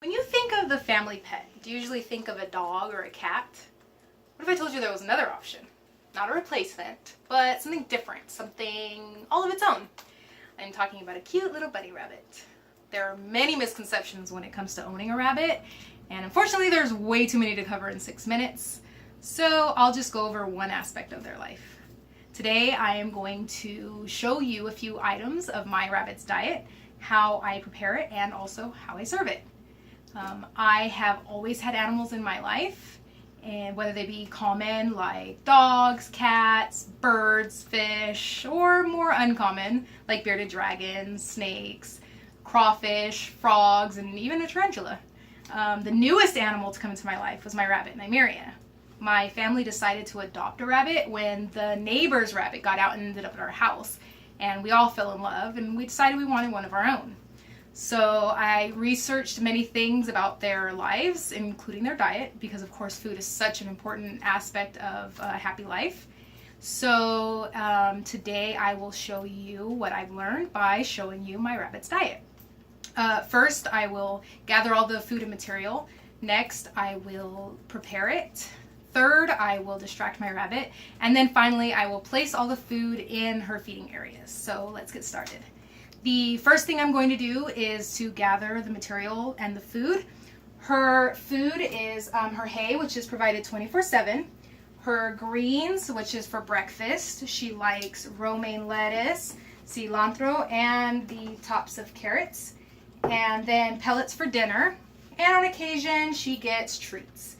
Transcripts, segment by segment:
When you think of the family pet, do you usually think of a dog or a cat? What if I told you there was another option? Not a replacement, but something different, something all of its own. I'm talking about a cute little bunny rabbit. There are many misconceptions when it comes to owning a rabbit, and unfortunately there's way too many to cover in 6 minutes, so I'll just go over one aspect of their life. Today I am going to show you a few items of my rabbit's diet, how I prepare it, and also how I serve it. I have always had animals in my life, and whether they be common like dogs, cats, birds, fish, or more uncommon like bearded dragons, snakes, crawfish, frogs, and even a tarantula. The newest animal to come into my life was my rabbit, Nymeria. My family decided to adopt a rabbit when the neighbor's rabbit got out and ended up at our house, and we all fell in love, and we decided we wanted one of our own. So I researched many things about their lives, including their diet, because of course food is such an important aspect of a happy life. So today I will show you what I've learned by showing you my rabbit's diet. First, I will gather all the food and material. Next, I will prepare it. Third, I will distract my rabbit. And then finally, I will place all the food in her feeding areas. So let's get started. The first thing I'm going to do is to gather the material and the food. Her food is her hay, which is provided 24/7. Her greens, which is for breakfast. She likes romaine lettuce, cilantro, and the tops of carrots. And then pellets for dinner. And on occasion, she gets treats.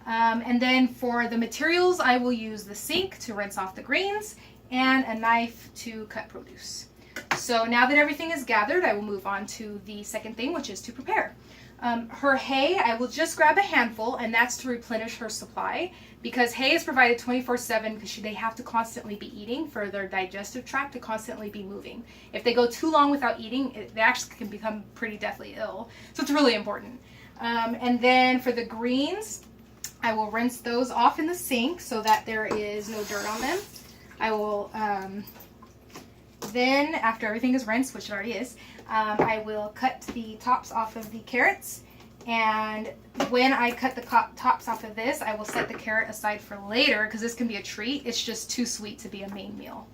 And then for the materials, I will use the sink to rinse off the greens and a knife to cut produce. So now that everything is gathered, I will move on to the second thing, which is to prepare. Her hay, I will just grab a handful, and that's to replenish her supply, because hay is provided 24/7 because they have to constantly be eating for their digestive tract to constantly be moving. If they go too long without eating, they actually can become pretty deathly ill. So it's really important. And then for the greens, I will rinse those off in the sink so that there is no dirt on them. I will then, after everything is rinsed, which it already is, I will cut the tops off of the carrots. And when I cut the tops off of this, I will set the carrot aside for later because this can be a treat. It's just too sweet to be a main meal.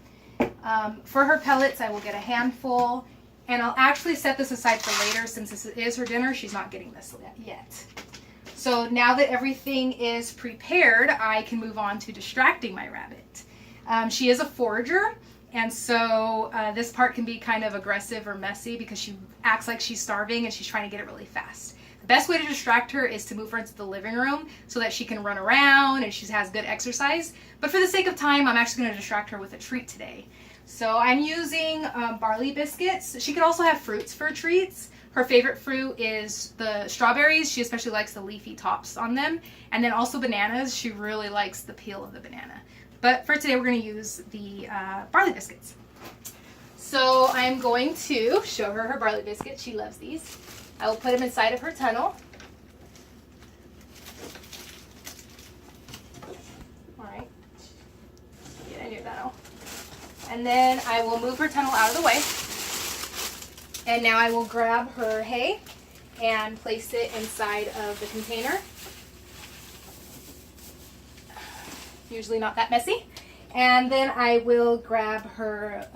For her pellets, I will get a handful. And I'll actually set this aside for later since this is her dinner. She's not getting this yet. So now that everything is prepared, I can move on to distracting my rabbit. She is a forager. And so this part can be kind of aggressive or messy because she acts like she's starving and she's trying to get it really fast. The best way to distract her is to move her into the living room so that she can run around and she has good exercise. But for the sake of time, I'm actually going to distract her with a treat today. So I'm using barley biscuits. She could also have fruits for treats. Her favorite fruit is the strawberries. She especially likes the leafy tops on them. And then also bananas. She really likes the peel of the banana. But for today, we're going to use the barley biscuits. So I'm going to show her her barley biscuits. She loves these. I will put them inside of her tunnel. All right. Get in your tunnel. And then I will move her tunnel out of the way. And now I will grab her hay and place it inside of the container. Usually not that messy. And then I will grab her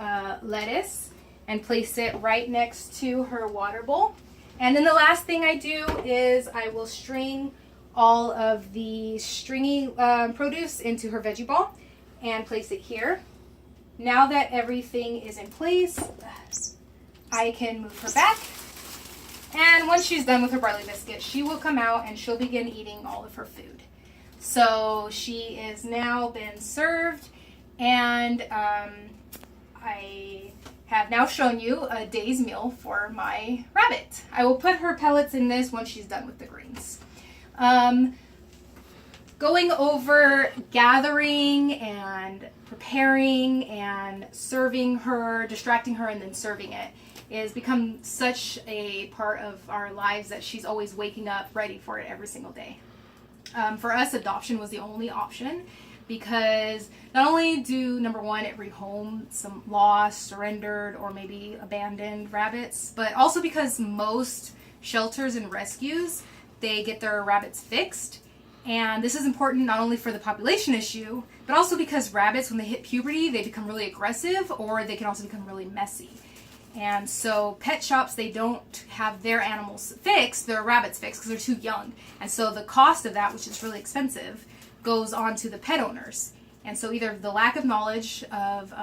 lettuce and place it right next to her water bowl. And then the last thing I do is I will string all of the stringy produce into her veggie ball and place it here. Now that everything is in place, I can move her back. And once she's done with her barley biscuit, she will come out and she'll begin eating all of her food. So she is now been served, and I have now shown you a day's meal for my rabbit. I will put her pellets in this once she's done with the greens. Going over gathering and preparing and serving her, distracting her, and then serving it is become such a part of our lives that she's always waking up ready for it every single day. For us, adoption was the only option because not only do, number one, it rehome some lost, surrendered, or maybe abandoned rabbits, but also because most shelters and rescues, they get their rabbits fixed. And this is important not only for the population issue, but also because rabbits, when they hit puberty, they become really aggressive, or they can also become really messy. And so pet shops, they don't have their animals fixed, their rabbits fixed, because they're too young. And so the cost of that, which is really expensive, goes on to the pet owners. And so either the lack of knowledge of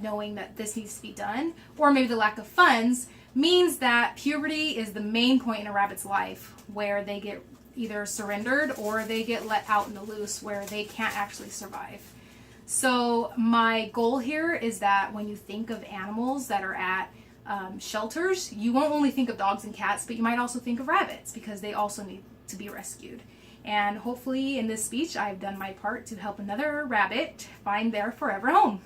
knowing that this needs to be done, or maybe the lack of funds, means that puberty is the main point in a rabbit's life where they get either surrendered or they get let out in the loose where they can't actually survive. So my goal here is that when you think of animals that are at shelters, you won't only think of dogs and cats, but you might also think of rabbits, because they also need to be rescued. And hopefully in this speech I've done my part to help another rabbit find their forever home.